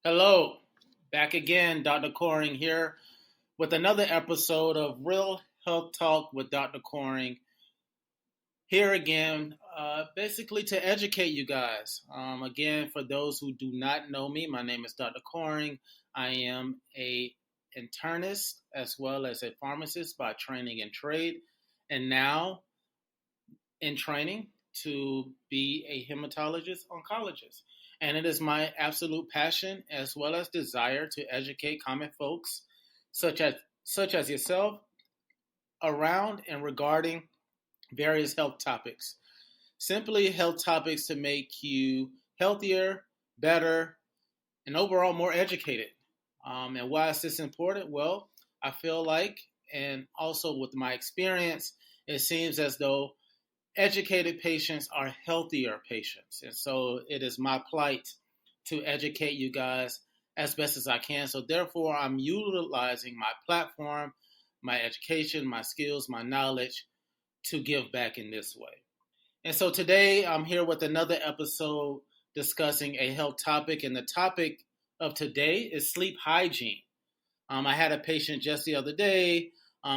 Hello, back again, Dr. Coring here with another episode of Real Health Talk with Dr. Coring. Here again, basically to educate you guys. Again, for those who do not know me, my name is Dr. Coring. I am a internist as well as a pharmacist by training and trade, and now in training to be a hematologist oncologist. And it is my absolute passion as well as desire to educate common folks such as such as yourself around and regarding various health topics. Simply health topics to make you healthier, better, and overall more educated. And why is this important? Well, I feel like, and also with my experience, it seems as though educated patients are healthier patients. And so it is my plight to educate you guys as best as I can. So therefore, I'm utilizing my platform, my education, my skills, my knowledge to give back in this way. And so today I'm here with another episode discussing a health topic. And the topic of today is sleep hygiene. I had a patient just the other day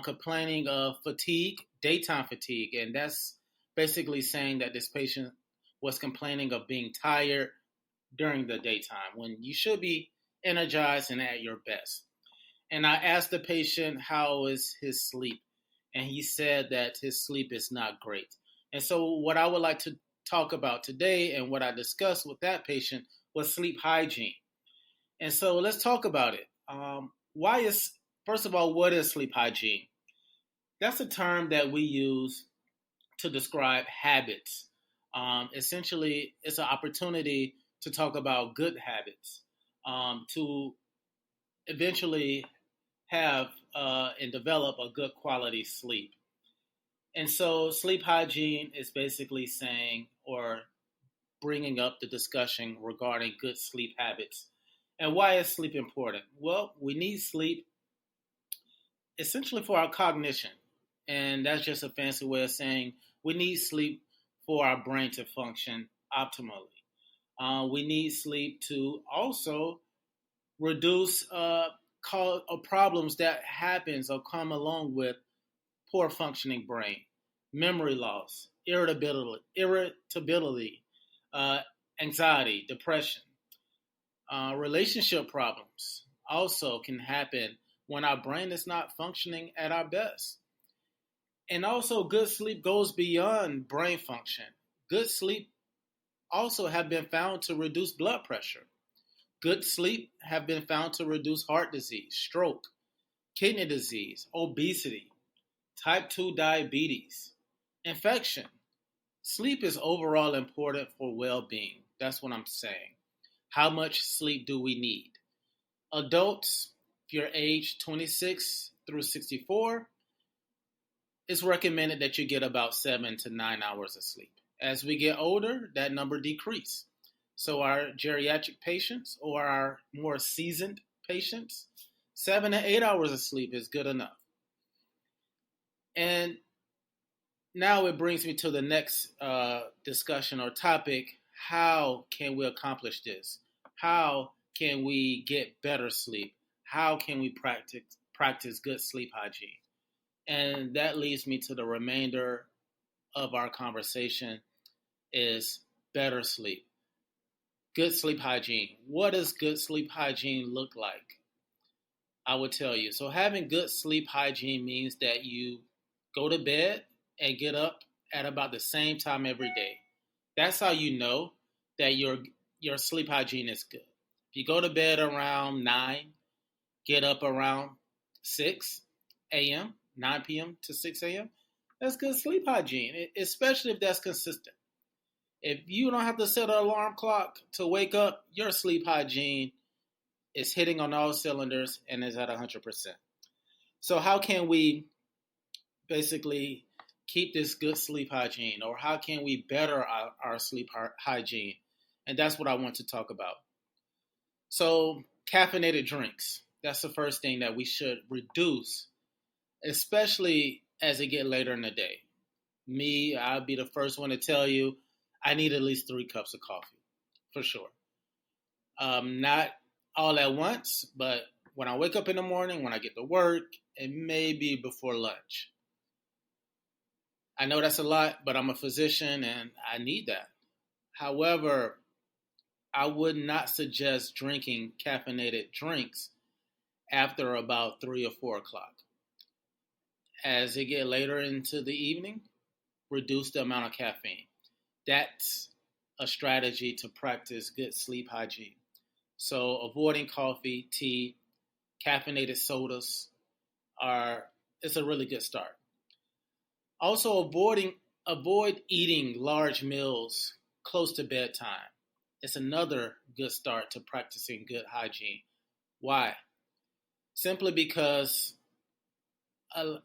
complaining of fatigue, daytime fatigue, and that's basically saying that this patient was complaining of being tired during the daytime when you should be energized and at your best. And I asked the patient how is his sleep, and he said that his sleep is not great. And so, what I would like to talk about today and what I discussed with that patient was sleep hygiene. And so, let's talk about it. Why is, first of all, what is sleep hygiene? That's a term that we use to describe habits. Essentially, it's an opportunity to talk about good habits, to eventually have and develop a good quality sleep. And so, sleep hygiene is basically saying or bringing up the discussion regarding good sleep habits. And why is sleep important? Well, we need sleep essentially for our cognition. And that's just a fancy way of saying we need sleep for our brain to function optimally. We need sleep to also reduce problems that happens or come along with poor functioning brain, memory loss, irritability, uh, anxiety, depression, relationship problems also can happen when our brain is not functioning at our best. And also, good sleep goes beyond brain function. Good sleep also have been found to reduce blood pressure. Good sleep have been found to reduce heart disease, stroke, kidney disease, obesity, type 2 diabetes, infection. Sleep is overall important for well-being. That's what I'm saying. How much sleep do we need? Adults, if you're age 26 through 64, it's recommended that you get about 7 to 9 hours of sleep. As we get older, that number decreases. So our geriatric patients or our more seasoned patients, 7 to 8 hours of sleep is good enough. And now it brings me to the next discussion or topic. How can we accomplish this? How can we get better sleep? How can we practice good sleep hygiene? And that leads me to the remainder of our conversation is better sleep. Good sleep hygiene. What does good sleep hygiene look like? I will tell you. So having good sleep hygiene means that you go to bed and get up at about the same time every day. That's how you know that your sleep hygiene is good. If you go to bed around 9, get up around 6 a.m., 9 p.m. to 6 a.m., that's good sleep hygiene, especially if that's consistent. If you don't have to set an alarm clock to wake up, your sleep hygiene is hitting on all cylinders and is at 100%. So how can we basically keep this good sleep hygiene, or how can we better our sleep hygiene? And that's what I want to talk about. So caffeinated drinks, that's the first thing that we should reduce, especially as it get later in the day. Me, I'll be the first one to tell you I need at least 3 cups of coffee, for sure. Not all at once, but when I wake up in the morning, when I get to work, it may be before lunch. I know that's a lot, but I'm a physician and I need that. However, I would not suggest drinking caffeinated drinks after about 3 or 4 o'clock. As it get later into the evening, reduce the amount of caffeine. That's a strategy to practice good sleep hygiene. So avoiding coffee, tea, caffeinated sodas are it's a really good start. Also avoid eating large meals close to bedtime. It's another good start to practicing good hygiene. Why? Simply because uh,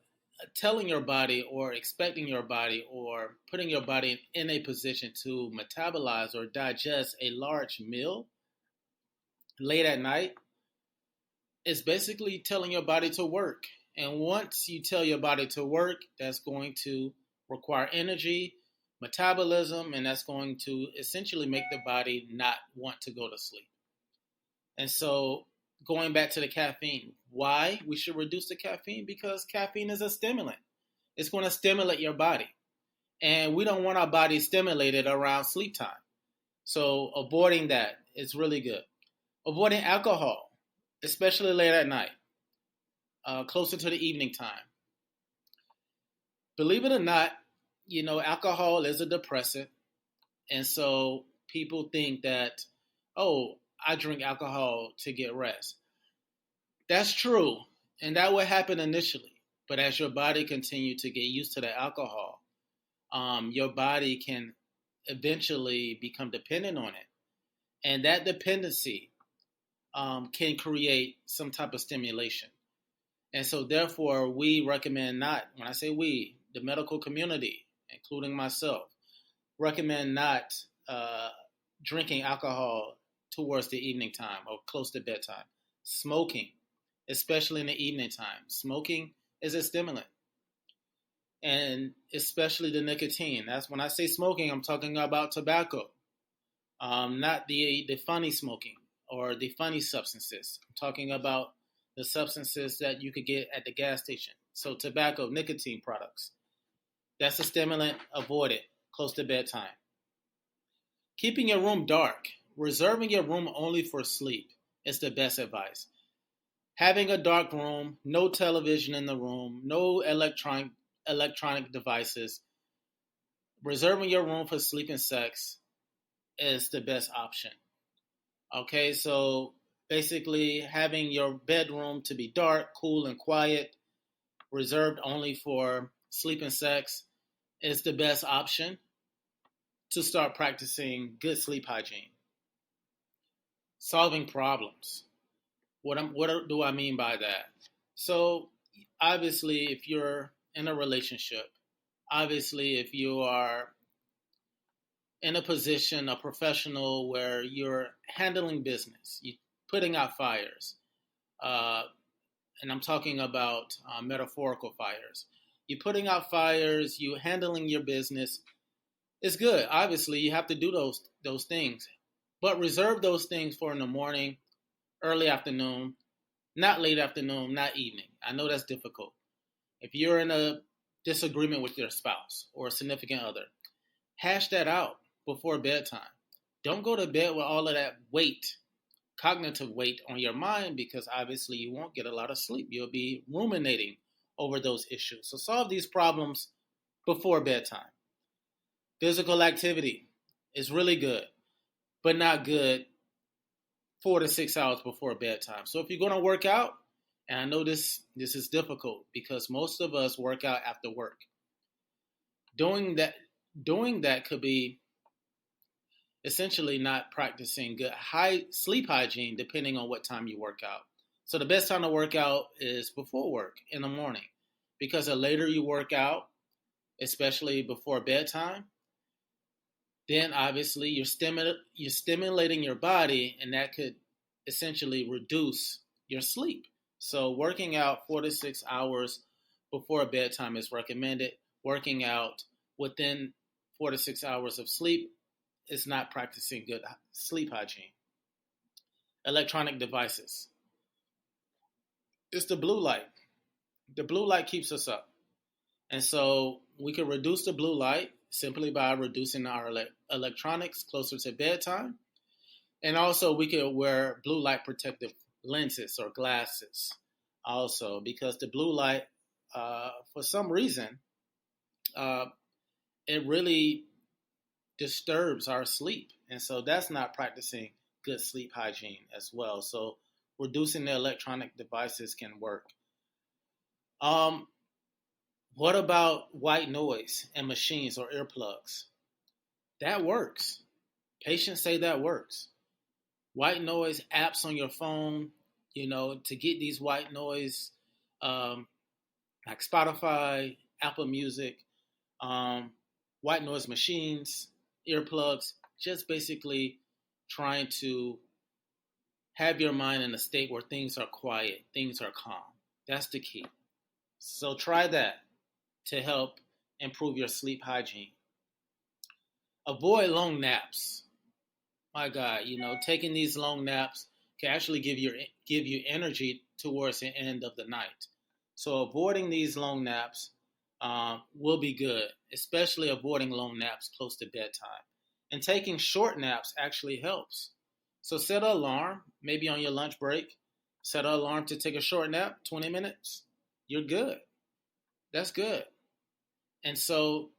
telling your body or expecting your body or putting your body in a position to metabolize or digest a large meal late at night is basically telling your body to work. And once you tell your body to work, that's going to require energy, metabolism, and that's going to essentially make the body not want to go to sleep. And so, going back to the caffeine, why we should reduce the caffeine? Because caffeine is a stimulant. It's going to stimulate your body. And we don't want our body stimulated around sleep time. So, avoiding that is really good. Avoiding alcohol, especially late at night, closer to the evening time. Believe it or not, alcohol is a depressant. And so people think that, oh, I drink alcohol to get rest. That's true. And that would happen initially. But as your body continues to get used to the alcohol, your body can eventually become dependent on it. And that dependency can create some type of stimulation. And so, therefore, we recommend not, when I say we, the medical community, including myself, recommend not drinking alcohol towards the evening time or close to bedtime. Smoking, especially in the evening time. Smoking is a stimulant, and especially the nicotine. That's when I say smoking, I'm talking about tobacco, not the funny smoking or the funny substances. I'm talking about the substances that you could get at the gas station. So tobacco, nicotine products. That's a stimulant. Avoid it close to bedtime. Keeping your room dark. Reserving your room only for sleep is the best advice. Having a dark room, no television in the room, no electronic devices. Reserving your room for sleep and sex is the best option. Okay, so basically having your bedroom to be dark, cool, and quiet, reserved only for sleep and sex, is the best option to start practicing good sleep hygiene. Solving problems. What do I mean by that? So obviously, if you're in a relationship, obviously, if you are in a position, a professional where you're handling business, you putting out fires, uh, and I'm talking about metaphorical fires. You're putting out fires, you handling your business. It's good. Obviously, you have to do those things, but reserve those things for in the morning, early afternoon, not late afternoon, not evening. I know that's difficult. If you're in a disagreement with your spouse or a significant other, hash that out before bedtime. Don't go to bed with all of that weight, cognitive weight on your mind, because obviously you won't get a lot of sleep. You'll be ruminating over those issues. So solve these problems before bedtime. Physical activity is really good, but not good 4 to 6 hours before bedtime. So if you're going to work out, and I know this is difficult because most of us work out after work. Doing that could be essentially not practicing good high sleep hygiene depending on what time you work out. So the best time to work out is before work in the morning, because the later you work out, especially before bedtime, then obviously you're stimulating your body, and that could essentially reduce your sleep. So working out 4 to 6 hours before bedtime is recommended. Working out within 4 to 6 hours of sleep is not practicing good sleep hygiene. electronic devices. It's the blue light. The blue light keeps us up. And so we can reduce the blue light simply by reducing our electronics closer to bedtime. And also we can wear blue light protective lenses or glasses also, because the blue light, for some reason, uh, it really disturbs our sleep. And so that's not practicing good sleep hygiene as well. So reducing the electronic devices can work. Um, what about white noise and machines or earplugs? That works. Patients say that works. White noise apps on your phone, to get these white noise, um, like Spotify, Apple Music, um, white noise machines, earplugs, just basically trying to have your mind in a state where things are quiet, things are calm. That's the key. So try that to help improve your sleep hygiene. Avoid long naps. My God, taking these long naps can actually give you energy towards the end of the night. So avoiding these long naps will be good, especially avoiding long naps close to bedtime. And taking short naps actually helps. So set an alarm, maybe on your lunch break. Set an alarm to take a short nap, 20 minutes. You're good. That's good. And so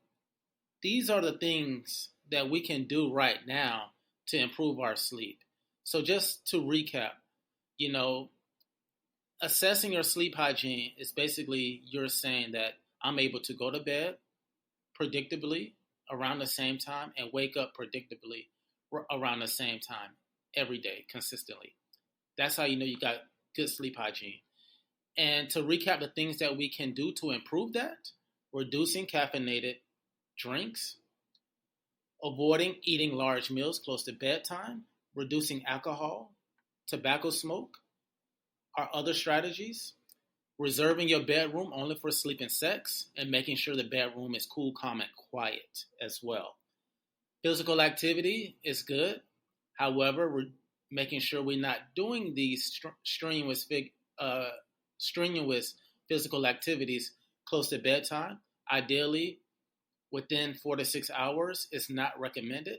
these are the things that we can do right now to improve our sleep. So just to recap, you know, assessing your sleep hygiene is basically you're saying that I'm able to go to bed predictably around the same time and wake up predictably around the same time every day consistently. That's how you know you got good sleep hygiene. And to recap the things that we can do to improve that: reducing caffeinated drinks, avoiding eating large meals close to bedtime, reducing alcohol, tobacco smoke are other strategies. Reserving your bedroom only for sleep and sex, and making sure the bedroom is cool, calm, and quiet as well. Physical activity is good. However, we're making sure we're not doing these uh, strenuous physical activities close to bedtime. Ideally, within 4 to 6 hours is not recommended.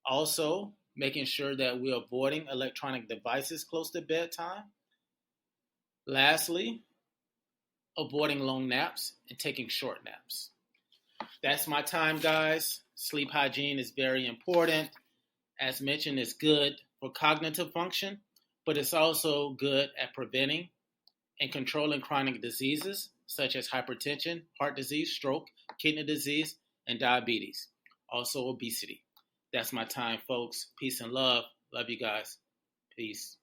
Also, making sure that we're avoiding electronic devices close to bedtime. Lastly, avoiding long naps and taking short naps. That's my time, guys. Sleep hygiene is very important. As mentioned, it's good for cognitive function, but it's also good at preventing and controlling chronic diseases such as hypertension, heart disease, stroke, kidney disease, and diabetes. Also, obesity. That's my time, folks. Peace and love. Love you guys. Peace.